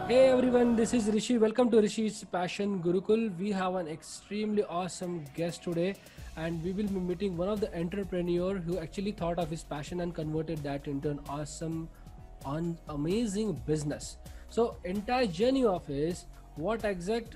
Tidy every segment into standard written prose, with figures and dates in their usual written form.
Hey everyone, this is Rishi. Welcome to Rishi's Passion Gurukul. We have an extremely awesome guest today, and we will be meeting one of the entrepreneur who actually thought of his passion and converted that into an awesome, amazing business. So entire journey of his, what exact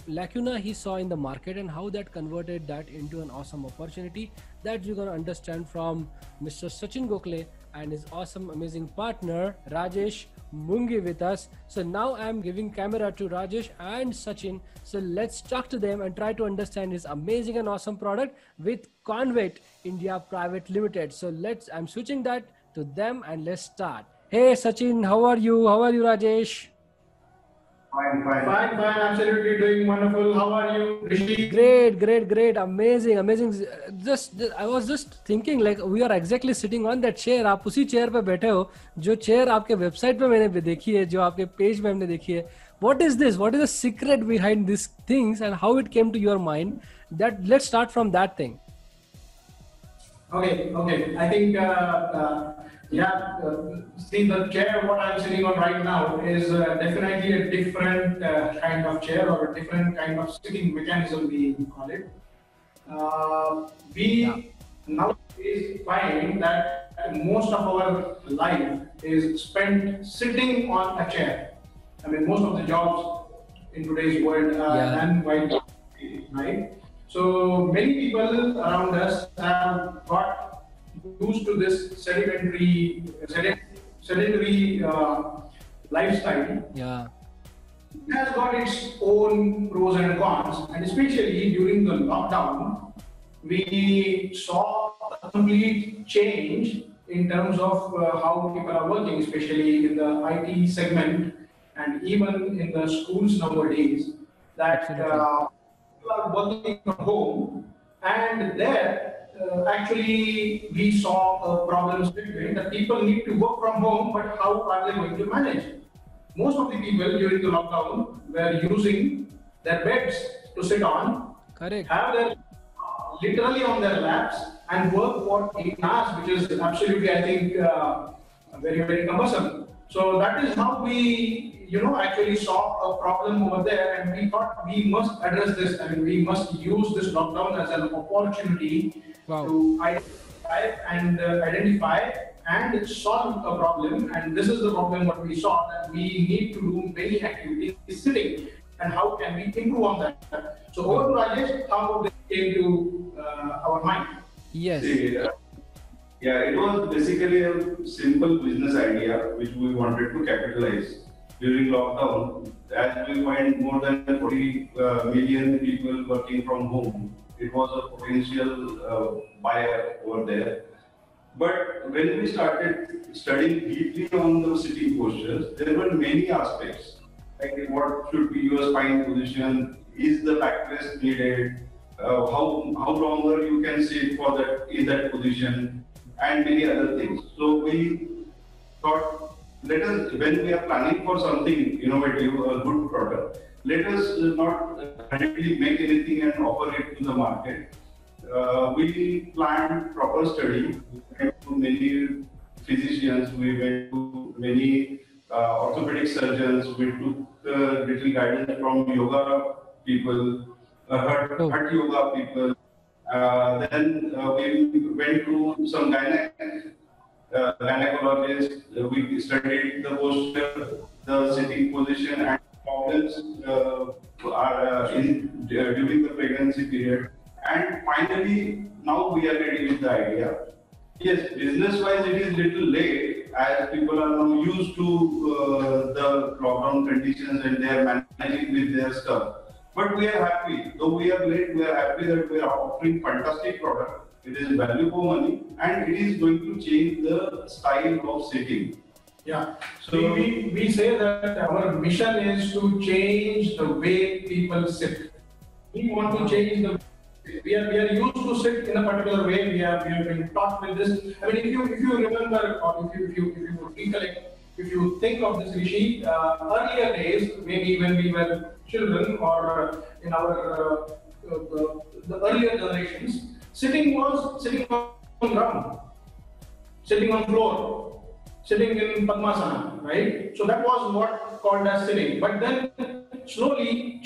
lacuna he saw in the market and how that converted that into an awesome opportunity, that we're gonna understand from Mr. Sachin Gokhale and his awesome, amazing partner Rajesh Mungi with us. So now I'm giving camera to Rajesh and Sachin. So let's talk to them and try to understand his amazing and awesome product with Convate India Private Limited. So I'm switching that to them and let's start. Hey Sachin, how are you? How are you, Rajesh? Fine, fine, absolutely doing wonderful. How are you, Rishi? Great, amazing. I was just thinking like we are exactly sitting on that chair. आप उसी chair पे बैठे हो जो chair आपके website पे मैंने देखी है, जो आपके पेज पे हमने देखी है. What is this? What is the secret behind these things and how it came to your mind? That let's start from that thing. Okay. I think, see the chair what I'm sitting on right now is definitely a different kind of chair or a different kind of sitting mechanism we call it. We nowadays find that most of our life is spent sitting on a chair. I mean, most of the jobs in today's world are done while right? So many people around us have got used to this sedentary lifestyle. Yeah. It has got its own pros and cons, and especially during the lockdown, we saw a complete change in terms of how people are working, especially in the IT segment and even in the schools nowadays. That people are working from home, and there actually we saw a problem statement that people need to work from home, but how are they going to manage? Most of the people during the lockdown were using their beds to sit on, Correct. have their literally on their laps and work for 8 hours, which is absolutely, I think, very cumbersome. So that is how we, actually saw a problem over there, and we thought we must address this. I mean, we must use this lockdown as an opportunity to identify and solve a problem. And this is the problem what we saw, that we need to do many activities sitting, and how can we improve on that. So over to Rajesh, how this came to our mind. Yes. It was basically a simple business idea which we wanted to capitalize during lockdown. As we find more than 40 million people working from home, it was a potential buyer over there. But when we started studying deeply on the sitting postures, there were many aspects. Like what should be your spine position? Is the backrest needed? How longer you can sit for that in that position, and many other things. So we thought, let us, when we are planning for something innovative, a good product, let us not directly make anything and offer it to the market. We planned proper study. We went to many physicians, we went to many orthopedic surgeons, we took little guidance from yoga people, heart yoga people. Then we went to some gynecologists. We studied the posture, the sitting position, and problems during the pregnancy period. And finally, now we are ready with the idea. Yes, business-wise, it is little late as people are now used to the lockdown conditions and they are managing with their stuff. But we are happy. Though we are late, we are happy that we are offering fantastic product. It is value for money, and it is going to change the style of sitting. Yeah. So we say that our mission is to change the way people sit. We want to change the. We are used to sit in a particular way. We have been taught with this. I mean, if you remember, or if you recollect, if you think of this, Rishi, earlier days, maybe when we were children or in our the earlier generations, sitting on ground, sitting on floor. sitting in Padmasana, right? So that was what called as sitting. But then slowly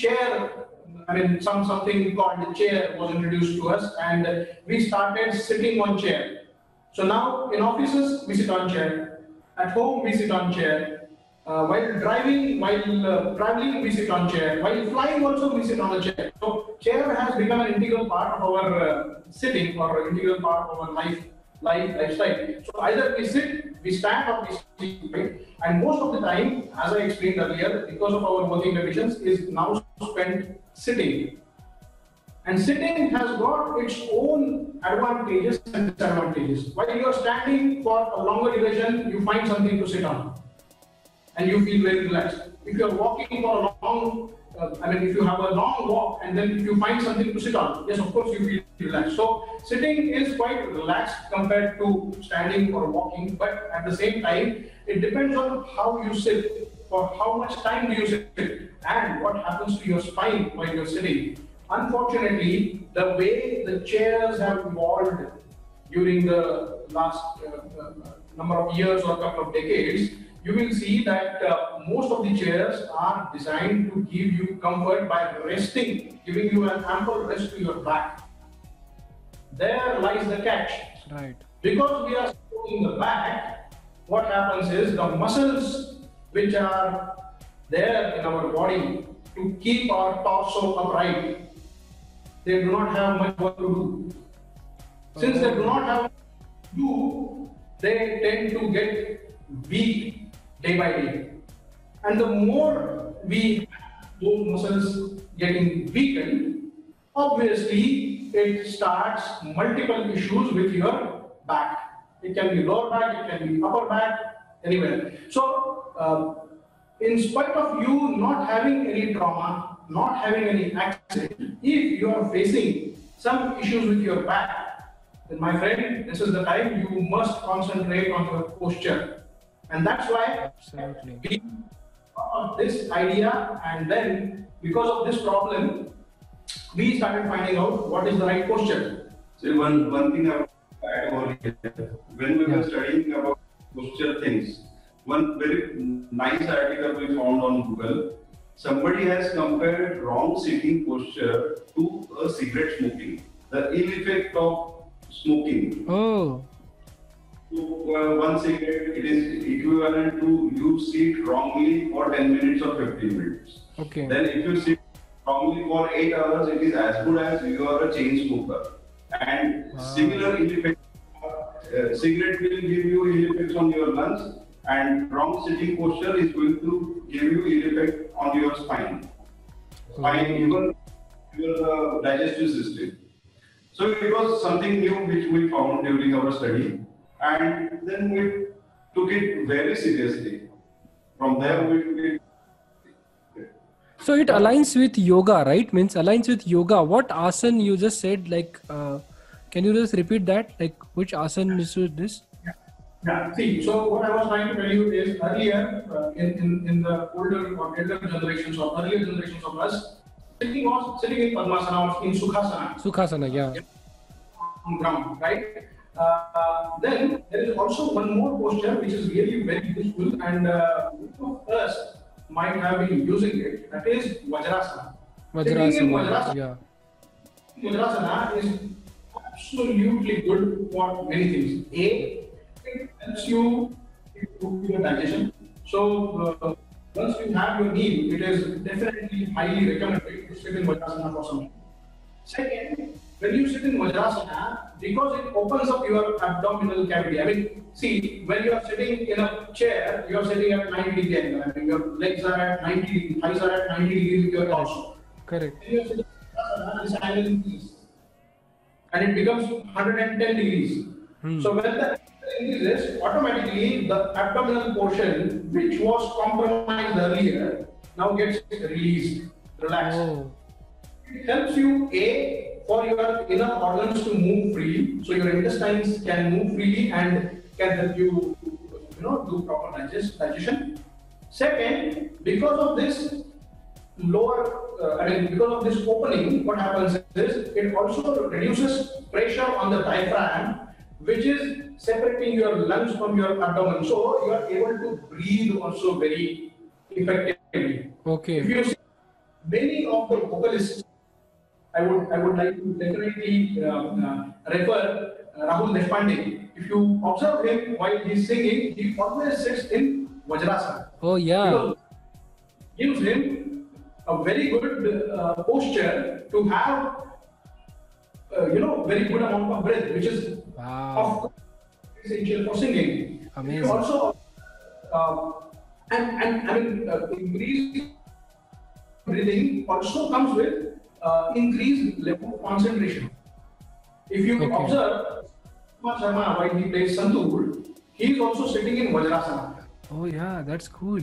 something called the chair was introduced to us, and we started sitting on chair. So now in offices we sit on chair, at home we sit on chair, while driving, while traveling we sit on chair, while flying also we sit on the chair. So chair has become an integral part of our sitting, or integral part of our lifestyle. So either we sit, we stand, or we sleep, right? And most of the time, as I explained earlier, because of our working conditions, is now spent sitting. And sitting has got its own advantages and disadvantages. While you are standing for a longer duration, you find something to sit on, and you feel very relaxed. If you are walking for a long, if you have a long walk and then if you find something to sit on, yes, of course you feel relaxed. So sitting is quite relaxed compared to standing or walking, but at the same time, it depends on how you sit, for how much time do you sit, and what happens to your spine while you're sitting. Unfortunately, the way the chairs have evolved during the last number of years or couple of decades, you will see that most of the chairs are designed to give you comfort by resting, giving you an ample rest to your back. There lies the catch. Right. Because we are supporting the back, what happens is the muscles which are there in our body to keep our torso upright, they do not have much work to do. Since they do not have much to do, they tend to get weak day by day. And the more we have those muscles getting weakened, obviously it starts multiple issues with your back. It can be lower back, it can be upper back, anywhere. So, in spite of you not having any trauma, not having any accident, if you are facing some issues with your back, then my friend, this is the time you must concentrate on your posture. And that's why we thought of this idea, and then because of this problem, we started finding out what is the right posture. So one thing I want to add over here, when we were studying about posture things, one very nice article we found on Google, somebody has compared wrong sitting posture to a cigarette smoking, the ill effect of smoking. Oh. So, one cigarette, it is equivalent to you sit wrongly for 10 minutes or 15 minutes. Okay. Then if you sit wrongly for 8 hours, it is as good as you are a chain smoker. And similar ill effect, cigarette will give you ill effects on your lungs, and wrong sitting posture is going to give you ill effect on your spine. Even your digestive system. So it was something new which we found during our study, and then we took it very seriously. From there we So it aligns with yoga, right? Means aligns with yoga. What asana you just said, like, can you just repeat that? Like, which asana is this? Yeah, see, so what I was trying to tell you is earlier, in the older or elder generations or earlier generations of us, sitting in Padmasana or in Sukhasana. Sukhasana, yeah. On ground, right? Then there is also one more posture which is really very useful, and most of us might have been using it. That is Vajrasana. Vajrasana, yeah. Vajrasana is absolutely good for many things. A, it helps you improve your digestion. So once you have your meal, it is definitely highly recommended to sit in Vajrasana for some time. Second, when you sit in Vajrasana, because it opens up your abdominal cavity. I mean, see, when you are sitting in a chair, you are sitting at 90 degree angle. I mean, your legs are at 90 degrees, thighs are at 90 degrees with your torso. Correct. When you are sitting in Vajrasana, this angle increases, and it becomes 110 degrees. So when the angle increases, automatically the abdominal portion, which was compromised earlier, now gets released, relaxed. Oh. It helps you, A, for your inner organs to move freely, so your intestines can move freely and can help you, do proper digestion. Second, because of this because of this opening, what happens is it also reduces pressure on the diaphragm, which is separating your lungs from your abdomen. So you are able to breathe also very effectively. Okay. If you see many of the vocalists, I would like to definitely refer Rahul Deshpande. If you observe him while he's singing, he always sits in Vajrasana. Oh yeah. Because it gives him a very good posture to have very good amount of breath, which is of course essential for singing. Amazing. Also, and I mean, increased breathing also comes with increased level of concentration. If you observe Kumar Sharma while he plays Santoor, he is also sitting in Vajrasana. Oh yeah, that's cool.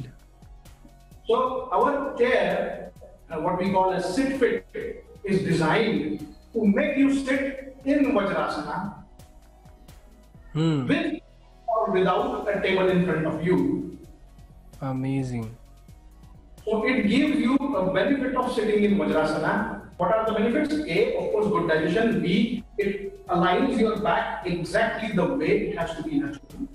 So our chair, what we call as sit fit, is designed to make you sit in Vajrasana with or without a table in front of you. Amazing. So it gives you a benefit of sitting in Vajrasana. What are the benefits? A, of course, good digestion. B, it aligns your back exactly the way it has to be naturally.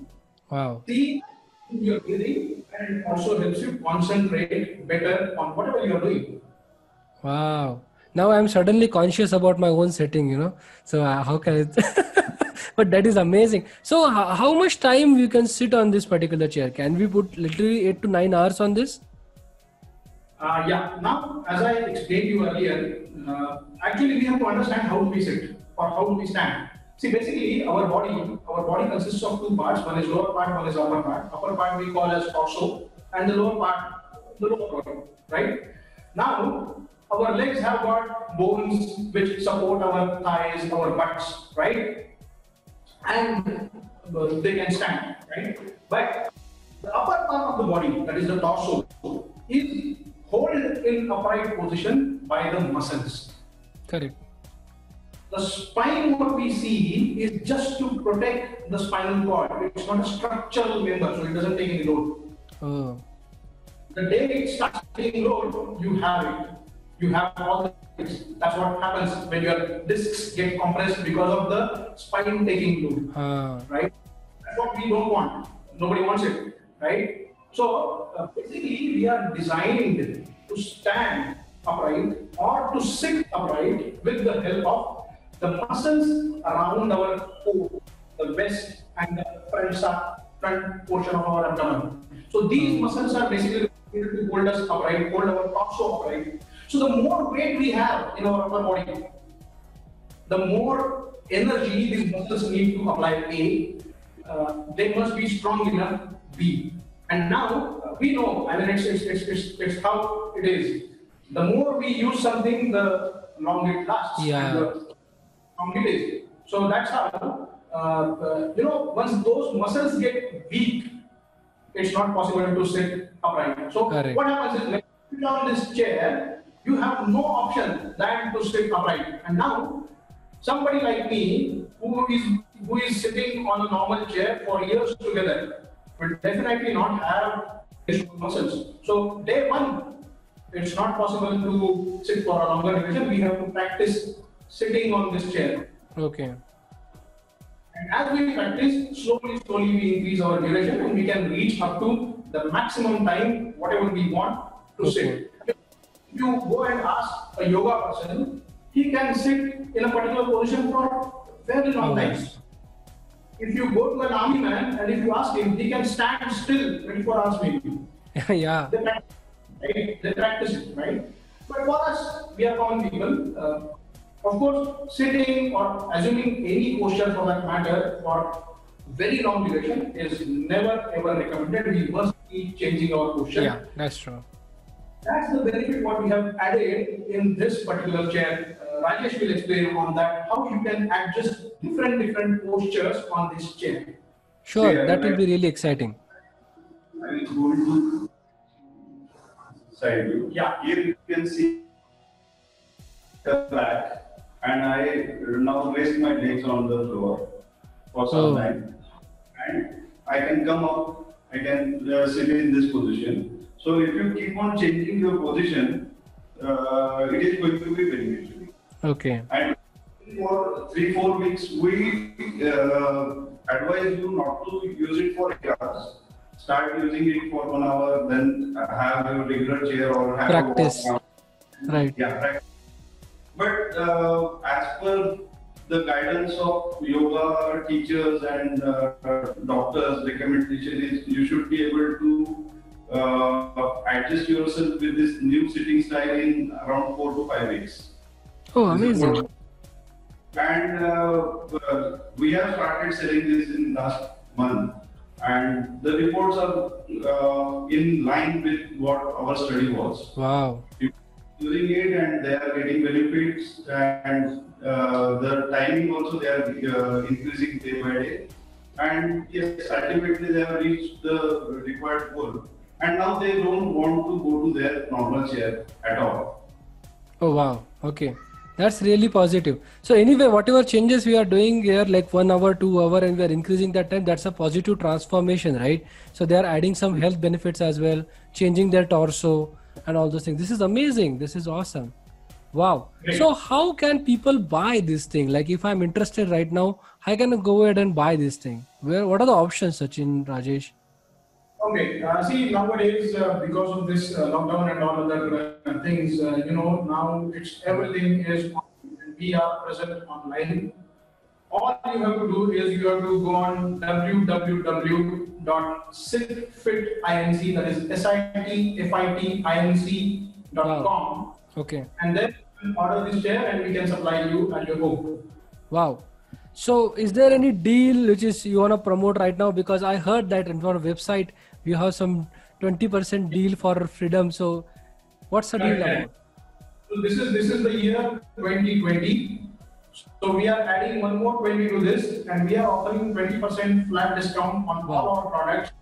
Wow. C, your breathing, and it also helps you concentrate better on whatever you are doing. Wow. Now I'm suddenly conscious about my own setting, So how can I? But that is amazing. So how much time we can sit on this particular chair? Can we put literally 8 to 9 hours on this? Yeah. Now, as I explained to you earlier, actually we have to understand how do we sit or how do we stand. See, basically our body consists of two parts. One is lower part, one is upper part. Upper part we call as torso, and the lower part, the lower body, right? Now, our legs have got bones which support our thighs, our butts, right? And they can stand, right? But the upper part of the body, that is the torso, is held in upright position by the muscles. Correct. The spine, what we see, is just to protect the spinal cord. It's not a structural member, so it doesn't take any load. Oh. The day it starts taking load, you have it. You have all the things. That's what happens when your discs get compressed because of the spine taking load. Right? That's what we don't want. Nobody wants it. Right? So basically, we are designed to stand upright or to sit upright with the help of the muscles around our core, the vest and the front portion of our abdomen. So these muscles are basically able to hold us upright, hold our torso upright. So the more weight we have in our upper body, the more energy these muscles need to apply. A, they must be strong enough. B, and now we know. I mean, it's how it is. The more we use something, the longer it lasts. Yeah. And the longer it is. So that's how. Once those muscles get weak, it's not possible to sit upright. So Correct. What happens is when you sit on this chair, you have no option than to sit upright. And now, somebody like me who is sitting on a normal chair for years together will definitely not have these muscles. So day one, it's not possible to sit for a longer duration. We have to practice sitting on this chair. Okay. And as we practice, slowly we increase our duration and we can reach up to the maximum time, whatever we want to sit. If you go and ask a yoga person, he can sit in a particular position for very long times. If you go to an army man and if you ask him, he can stand still 24 hours maybe. Yeah. They practice it, right? But for us, we are common people. Of course, sitting or assuming any posture for that matter for very long duration is never ever recommended. We must keep changing our posture. Yeah, that's true. That's the benefit what we have added in this particular chair. Rajesh will explain on that, how you can adjust different postures on this chair. Sure, Yeah, that will be really exciting. I will go into side view. Yeah. Here you can see the back, and I now rest my legs on the floor for some time, and I can come up. I can sit in this position. So if you keep on changing your position, it is going to be beneficial. Okay. And for 3-4 weeks. We advise you not to use it for 8 hours. Start using it for 1 hour, then have your regular chair or have Practice. a walk. Right. Yeah, practice. But as per the guidance of yoga teachers and doctors, recommendation is you should be able to adjust yourself with this new sitting style in around 4 to 5 weeks. Oh, amazing. And we have started selling this in last month, and the reports are in line with what our study was. Wow. People using it and they are getting benefits, and the timing also they are increasing day by day. And yes, ultimately they have reached the required goal, and now they don't want to go to their normal chair at all. Oh, wow. Okay. That's really positive. So anyway, whatever changes we are doing here, like 1 hour, 2 hour, and we are increasing that time, that's a positive transformation, right? So they are adding some health benefits as well, changing their torso and all those things. This is amazing. This is awesome. Wow. Great. So how can people buy this thing? Like if I'm interested right now, how can I go ahead and buy this thing? What are the options, Sachin, Rajesh? Okay, see nowadays because of this lockdown and all other things, now it's everything is online and we are present online. All you have to do is you have to go on www.sitfitinc, that is sitfitinc.com, Okay. and then you can order this chair and we can supply you at your home. Wow. So is there any deal which is you want to promote right now? Because I heard that on our website, we have some 20% deal for freedom. So what's the deal about? So this is the year 2020. So we are adding one more 20 to this, and we are offering 20% flat discount on all our products,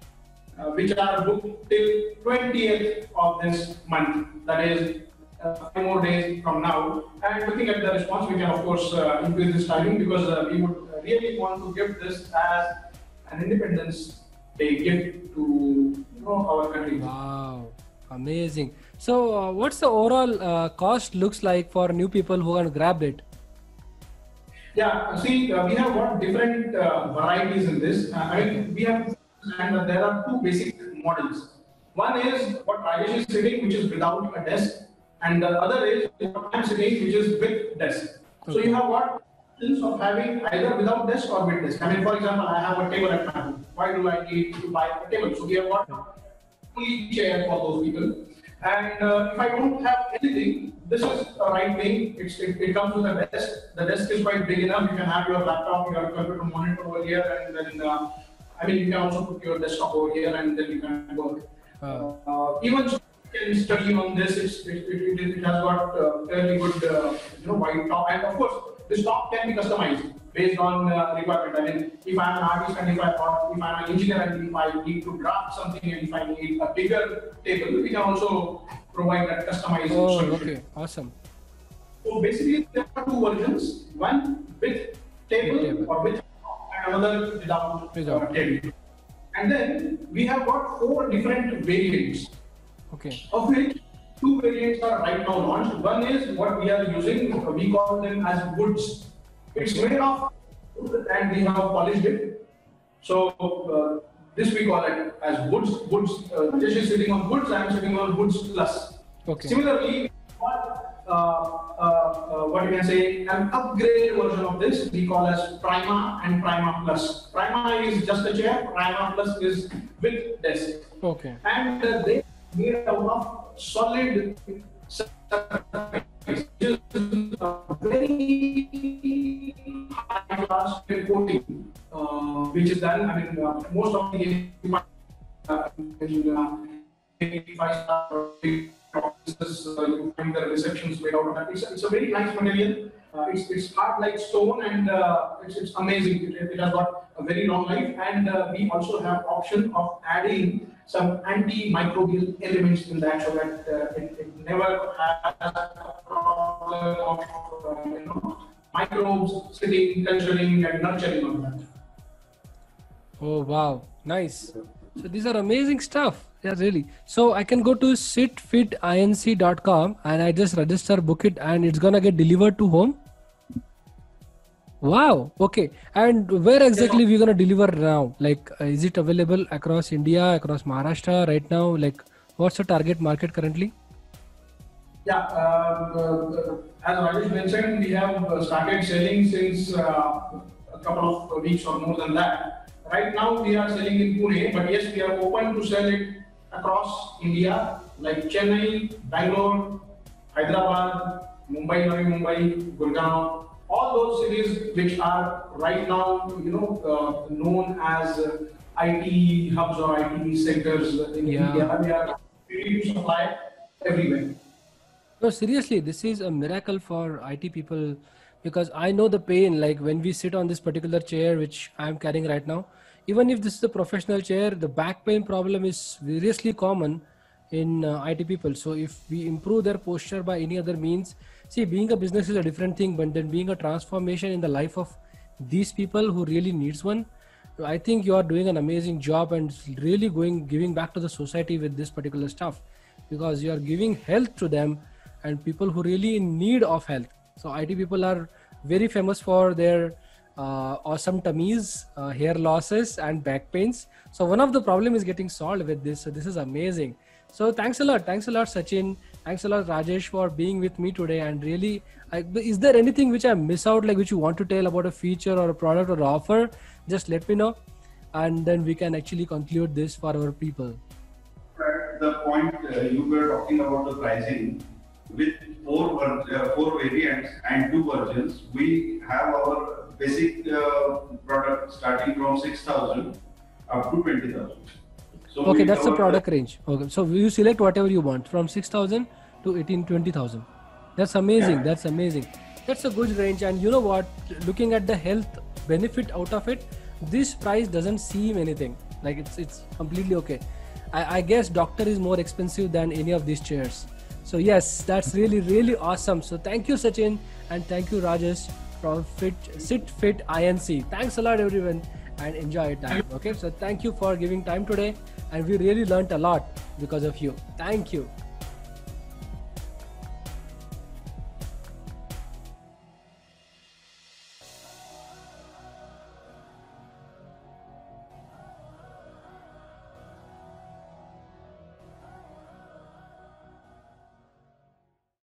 which are booked till 20th of this month. That is 5 more days from now. And looking at the response, we can of course increase this timing, because we would really want to give this as an Independence Day gift to our country. Wow. Amazing. So what's the overall cost looks like for new people who can grab it? Yeah, see, we have got different varieties in this. We have, and there are two basic models. One is what Rajesh is sitting, which is without a desk, and the other is what I'm sitting, which is with desk. So you have got options of having either without desk or with desk. I mean, for example, I have a table at my home. Why do I need to buy a table? So we have got fully chair for those people. And if I don't have anything, this is the right thing. It comes with a desk. The desk is quite big enough. You can have your laptop, your computer monitor over here, and then you can also put your desktop over here, and then you can work. Even you can study on this. It has got fairly good wide top, and of course this top can be customized based on requirement. I mean, if I'm an artist and if I'm an engineer and if I need to draft something and if I need a bigger table, we can also provide that customized solution. Okay, awesome. So basically, there are two versions: one with table or with top, and another without table. And then we have got 4 different variants. Okay. Of which 2 variants are right now launched. One is what we are using. We call them as woods. It's made of wood and we have polished it. So this we call it as woods. Rajesh is sitting on woods. I am sitting on woods plus. Okay. Similarly, what you can say, an upgrade version of this we call as Prima and Prima Plus. Prima is just a chair. Prima Plus is with desk. Okay. And they made out of solid very high class coating, which is done. I mean, most of the 5-star offices, you find the receptions made out of that. It's a very nice material. It's hard like stone, and it's amazing. It has got a very long life, and we also have option of adding some antimicrobial elements in that, so that it never has a problem of microbes sitting, culturing, and nurturing on that. Oh wow, nice. So these are amazing stuff. Yeah, really. So I can go to sitfitinc.com and I just register, book it, and it's gonna get delivered to home. Wow. Okay. And where exactly we gonna deliver now? Like, is it available across India, across Maharashtra right now? Like, what's the target market currently? Yeah, as Rajesh mentioned, we have started selling since a couple of weeks or more than that. Right now, we are selling in Pune, but yes, we are open to sell it across India, like Chennai, Bangalore, Hyderabad, Mumbai, Navi Mumbai, Gurgaon, all those cities which are right now, known as IT hubs or IT centers in Yeah. India. We are ready to supply everywhere. No, seriously, this is a miracle for IT people because I know the pain. Like when we sit on this particular chair, which I'm carrying right now, even if this is a professional chair, the back pain problem is seriously common in IT people. So if we improve their posture by any other means, see, being a business is a different thing, but then being a transformation in the life of these people who really needs one, I think you are doing an amazing job and really giving back to the society with this particular stuff because you are giving health to them and people who really in need of health. So IT people are very famous for their awesome tummies, hair losses and back pains. So one of the problem is getting solved with this. So this is amazing. So thanks a lot. Thanks a lot, Sachin. Thanks a lot, Rajesh, for being with me today. And really, is there anything which I miss out, like which you want to tell about a feature or a product or offer? Just let me know. And then we can actually conclude this for our people. At the point you were talking about the pricing, with four variants and two versions, we have our basic product starting from 6,000 up to 20,000. So Okay, that's the product range. Okay, so you select whatever you want from 6,000 to 20,000. That's amazing. Yeah. That's amazing. That's a good range. And you know what? Looking at the health benefit out of it, this price doesn't seem anything. Like it's completely okay. I guess doctor is more expensive than any of these chairs. So yes, that's really awesome. So thank you, Sachin, and thank you, Rajesh, from Sit Fit INC. Thanks a lot, everyone, and enjoy your time. Okay, so thank you for giving time today, and we really learned a lot because of you. Thank you.